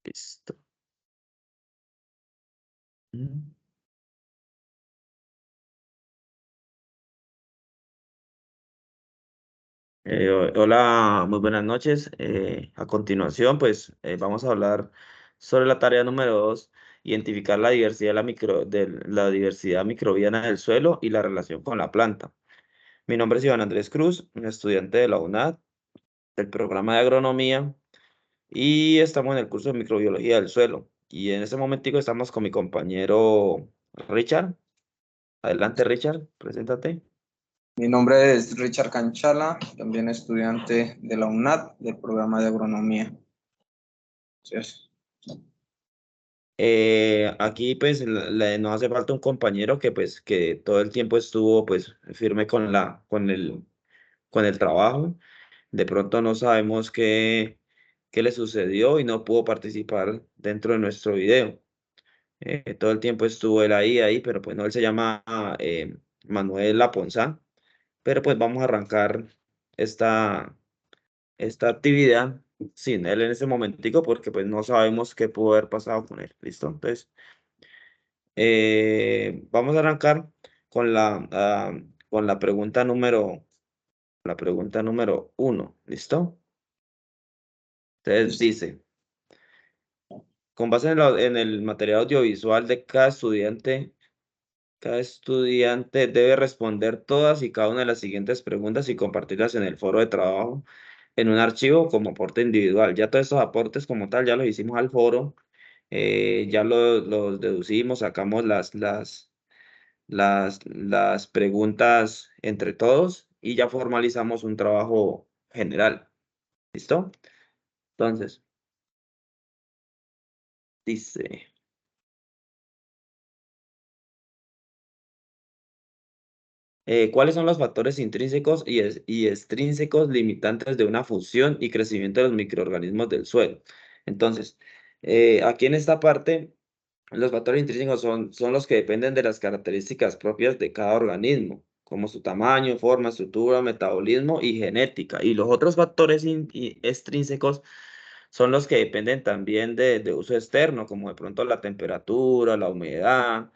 Listo. Mm. Hola, muy buenas noches. A continuación, pues vamos a hablar sobre la tarea número 2, identificar la diversidad, de la diversidad microbiana del suelo y la relación con la planta. Mi nombre es Iván Andrés Cruz, un estudiante de la UNAD, del programa de agronomía, y estamos en el curso de microbiología del suelo. Y en este momentico estamos con mi compañero Richard. Adelante, Richard, preséntate. Mi nombre es Richard Canchala, también estudiante de la UNAD del programa de agronomía. Gracias. Aquí pues nos hace falta un compañero que pues que todo el tiempo estuvo pues firme con con el trabajo. De pronto no sabemos qué le sucedió y no pudo participar dentro de nuestro video. Todo el tiempo estuvo él ahí, pero pues no, él se llama Manuel Laponza. Pero pues vamos a arrancar esta, esta actividad sin él en ese momentico porque pues no sabemos qué pudo haber pasado con él. ¿Listo? Entonces, vamos a arrancar con con la pregunta número uno. ¿Listo? Entonces dice, con base en el material audiovisual de cada estudiante debe responder todas y cada una de las siguientes preguntas y compartirlas en el foro de trabajo en un archivo como aporte individual. Ya todos estos aportes como tal ya los hicimos al foro, ya los deducimos, sacamos las preguntas entre todos y ya formalizamos un trabajo general. ¿Listo? Entonces, dice, ¿cuáles son los factores intrínsecos y extrínsecos limitantes de una fusión y crecimiento de los microorganismos del suelo? Entonces, aquí en esta parte, los factores intrínsecos son los que dependen de las características propias de cada organismo, como su tamaño, forma, estructura, metabolismo y genética. Y los otros factores extrínsecos son los que dependen también de uso externo, como de pronto la temperatura, la humedad,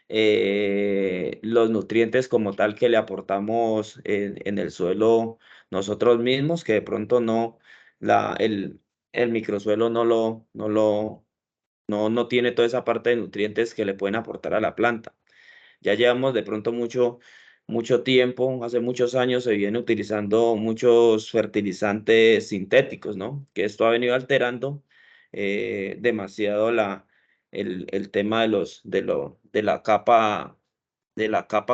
los nutrientes como tal que le aportamos en el suelo nosotros mismos, que de pronto la, el, el microsuelo no tiene toda esa parte de nutrientes que le pueden aportar a la planta. Ya llevamos de pronto mucho tiempo, hace muchos años se viene utilizando muchos fertilizantes sintéticos, ¿no? Que esto ha venido alterando demasiado el tema de la capa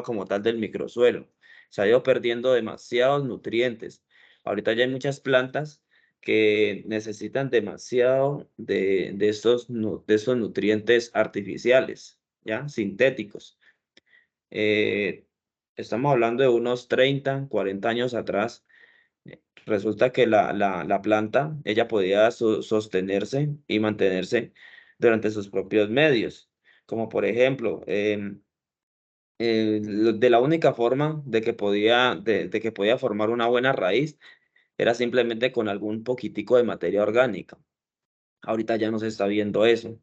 como tal del microsuelo. Se ha ido perdiendo demasiados nutrientes. Ahorita ya hay muchas plantas que necesitan demasiado de estos nutrientes artificiales, ¿ya? Sintéticos. Eh, Estamos hablando de unos 30, 40 años atrás. Resulta que la planta, ella podía sostenerse y mantenerse durante sus propios medios, como por ejemplo, de la única forma de que podía formar una buena raíz era simplemente con algún poquitico de materia orgánica. Ahorita ya no se está viendo eso.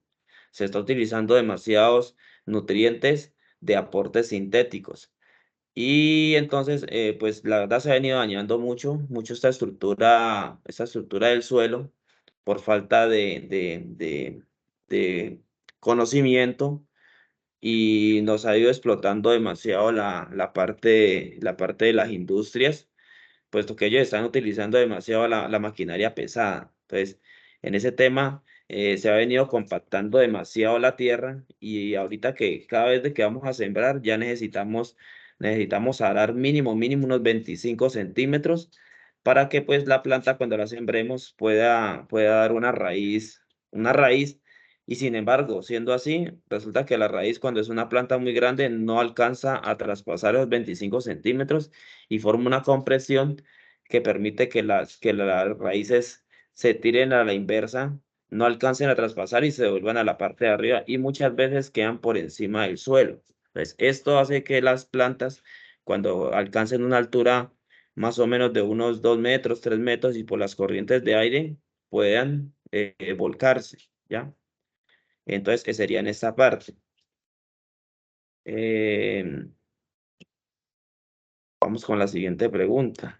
Se está utilizando demasiados nutrientes de aportes sintéticos. Y entonces, pues la verdad se ha venido dañando mucho esta estructura del suelo por falta de conocimiento y nos ha ido explotando demasiado la parte de las industrias, puesto que ellos están utilizando demasiado la maquinaria pesada. Entonces, en ese tema se ha venido compactando demasiado la tierra y ahorita que cada vez de que vamos a sembrar ya necesitamos arar mínimo unos 25 centímetros para que pues la planta cuando la sembremos pueda dar una raíz. Y sin embargo, siendo así, resulta que la raíz cuando es una planta muy grande no alcanza a traspasar los 25 centímetros y forma una compresión que permite que las raíces se tiren a la inversa, no alcancen a traspasar y se vuelvan a la parte de arriba y muchas veces quedan por encima del suelo. Entonces, esto hace que las plantas, cuando alcancen una altura más o menos de unos 2 metros, 3 metros y por las corrientes de aire puedan volcarse, ¿ya? Entonces, sería en esta parte. Vamos con la siguiente pregunta.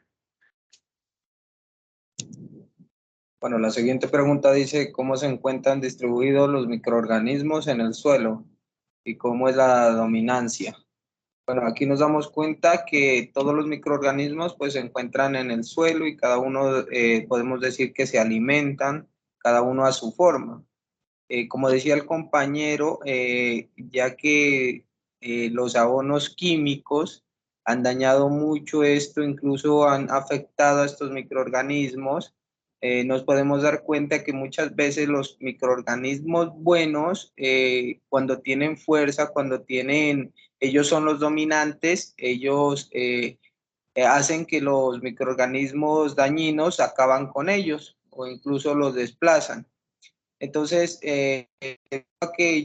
Bueno, la siguiente pregunta dice, ¿cómo se encuentran distribuidos los microorganismos en el suelo y cómo es la dominancia? Bueno, aquí nos damos cuenta que todos los microorganismos pues se encuentran en el suelo y cada uno podemos decir que se alimentan, cada uno a su forma. Como decía el compañero, ya que los abonos químicos han dañado mucho esto, incluso han afectado a estos microorganismos, nos podemos dar cuenta que muchas veces los microorganismos buenos, cuando tienen fuerza, ellos son los dominantes, ellos hacen que los microorganismos dañinos acaban con ellos o incluso los desplazan. Entonces, que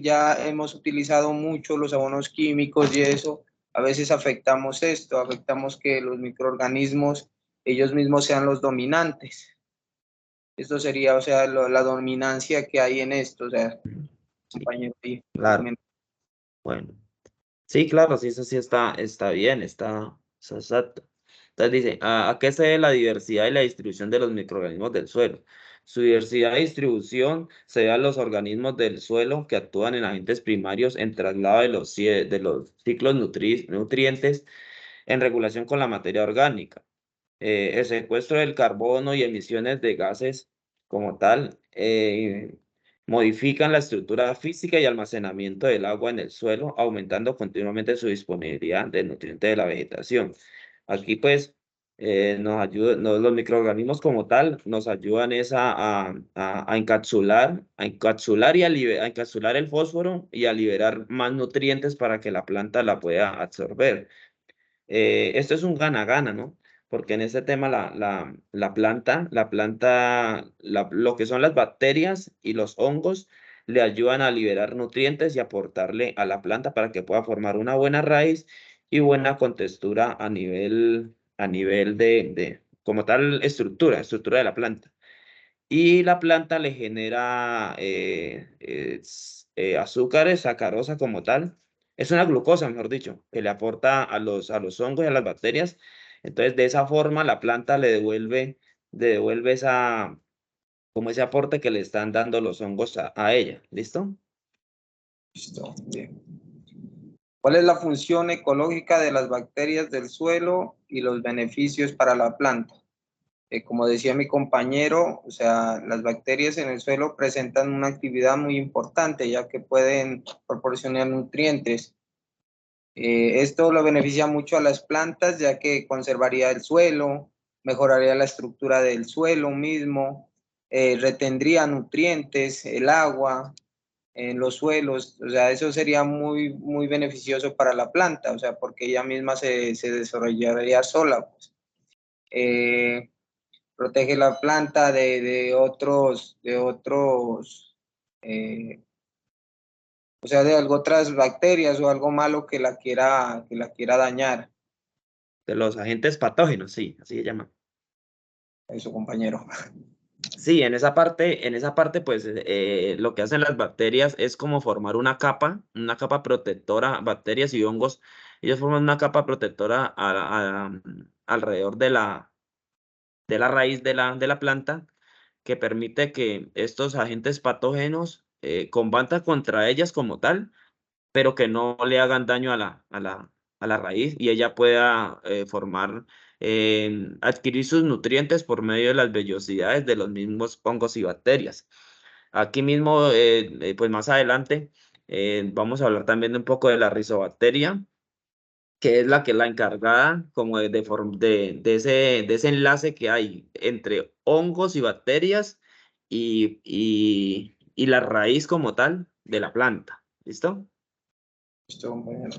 ya hemos utilizado mucho los abonos químicos y eso, a veces afectamos esto, afectamos que los microorganismos ellos mismos sean los dominantes. Esto sería, o sea, la dominancia que hay en esto, o sea, Sí, compañero. claro. Bueno, sí, claro, sí, eso sí está bien, está exacto. Entonces dice, ¿a qué se debe la diversidad y la distribución de los microorganismos del suelo? Su diversidad y distribución se debe a los organismos del suelo que actúan en agentes primarios en traslado de los ciclos nutrientes en regulación con la materia orgánica. El secuestro del carbono y emisiones de gases como tal modifican la estructura física y almacenamiento del agua en el suelo, aumentando continuamente su disponibilidad de nutrientes de la vegetación. Aquí pues los microorganismos como tal nos ayudan a encapsular a encapsular el fósforo y a liberar más nutrientes para que la planta la pueda absorber. Esto es un gana-gana, ¿no? Porque en este tema lo que son las bacterias y los hongos le ayudan a liberar nutrientes y aportarle a la planta para que pueda formar una buena raíz y buena contextura a nivel como tal, estructura de la planta. Y la planta le genera azúcares, sacarosa como tal. Es una glucosa, mejor dicho, que le aporta a los hongos y a las bacterias. Entonces, de esa forma, la planta le devuelve como ese aporte que le están dando los hongos a ella. ¿Listo? Listo, bien. ¿Cuál es la función ecológica de las bacterias del suelo y los beneficios para la planta? Como decía mi compañero, o sea, las bacterias en el suelo presentan una actividad muy importante ya que pueden proporcionar nutrientes. Esto lo beneficia mucho a las plantas ya que conservaría el suelo, mejoraría la estructura del suelo mismo, retendría nutrientes, el agua en los suelos, o sea, eso sería muy, muy beneficioso para la planta, o sea, porque ella misma se desarrollaría sola, pues. Protege la planta eh, o sea, de otras bacterias o algo malo que la quiera dañar. De los agentes patógenos, sí, así se llama. Eso, compañero. Sí, en esa parte, pues lo que hacen las bacterias es como formar una capa protectora, bacterias y hongos, ellos forman una capa protectora alrededor de la raíz de la planta que permite que estos agentes patógenos combatan contra ellas como tal, pero que no le hagan daño a la raíz y ella pueda adquirir sus nutrientes por medio de las vellosidades de los mismos hongos y bacterias. Aquí mismo, pues más adelante, vamos a hablar también un poco de la rizobacteria, que es la encargada como de ese enlace que hay entre hongos y bacterias y la raíz como tal de la planta. ¿Listo? Listo, compañero.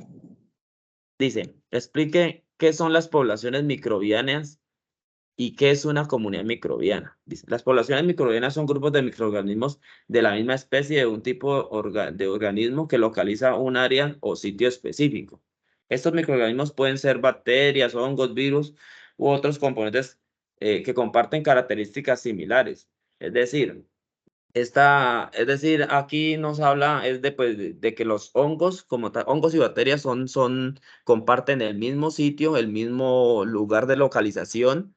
Dice, explique qué son las poblaciones microbianas y qué es una comunidad microbiana. Dice, las poblaciones microbianas son grupos de microorganismos de la misma especie de un tipo de organismo que localiza un área o sitio específico. Estos microorganismos pueden ser bacterias, hongos, virus u otros componentes que comparten características similares. Es decir, Es decir, aquí nos habla es de, pues, de que los hongos, como tal, hongos y bacterias comparten el mismo sitio, el mismo lugar de localización,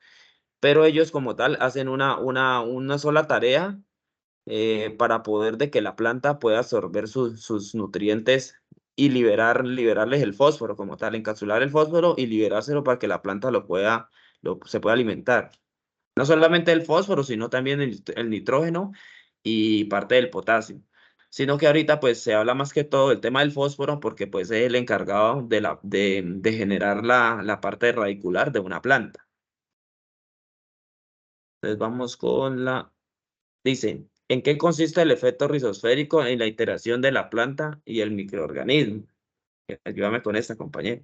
pero ellos como tal hacen una sola tarea para poder de que la planta pueda absorber sus nutrientes y liberarles el fósforo como tal, encapsular el fósforo y liberárselo para que la planta se pueda alimentar. No solamente el fósforo, sino también el nitrógeno y parte del potasio. Sino que ahorita pues se habla más que todo del tema del fósforo porque pues es el encargado de generar la parte radicular de una planta. Entonces vamos con dice, ¿en qué consiste el efecto rizosférico en la interacción de la planta y el microorganismo? Ayúdame con esta, compañero.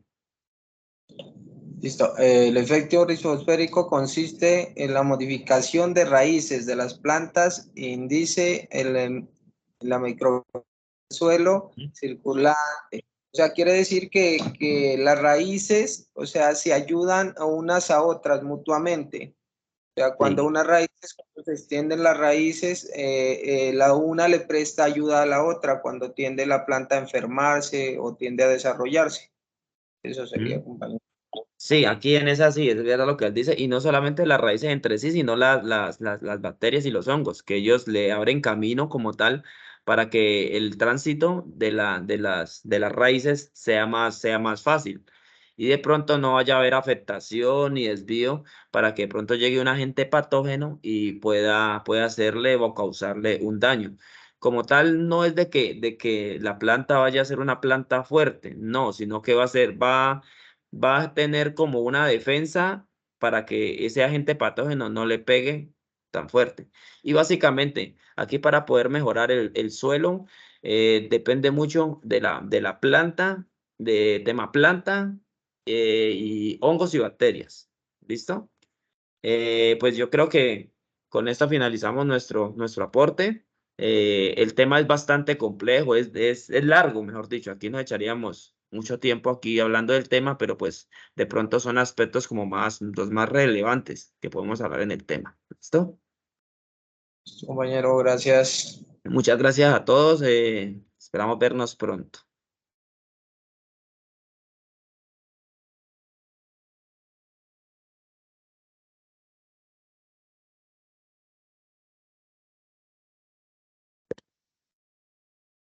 Listo. El efecto rizosférico consiste en la modificación de raíces de las plantas e indice en la microsuelo circulante. O sea, quiere decir que las raíces, o sea, se ayudan a unas a otras mutuamente. O sea, cuando Sí. unas raíces, cuando se extienden las raíces, la una le presta ayuda a la otra cuando tiende la planta a enfermarse o tiende a desarrollarse. Eso sería, ¿Mm? compañero. Sí, aquí en esa sí, es verdad lo que él dice, y no solamente las raíces entre sí, sino las bacterias y los hongos, que ellos le abren camino como tal para que el tránsito de las raíces sea más fácil. Y de pronto no vaya a haber afectación ni desvío para que de pronto llegue un agente patógeno y pueda hacerle o causarle un daño. Como tal, no es de que la planta vaya a ser una planta fuerte, no, sino que va a tener como una defensa para que ese agente patógeno no le pegue tan fuerte. Y básicamente, aquí para poder mejorar el suelo, depende mucho de la planta, de tema planta, y hongos y bacterias. ¿Listo? Pues yo creo que con esto finalizamos nuestro aporte. El tema es bastante complejo, es largo, mejor dicho. Aquí nos echaríamos mucho tiempo aquí hablando del tema, pero pues de pronto son aspectos como los más relevantes que podemos hablar en el tema. ¿Listo? Compañero, gracias. Muchas gracias a todos. Esperamos vernos pronto.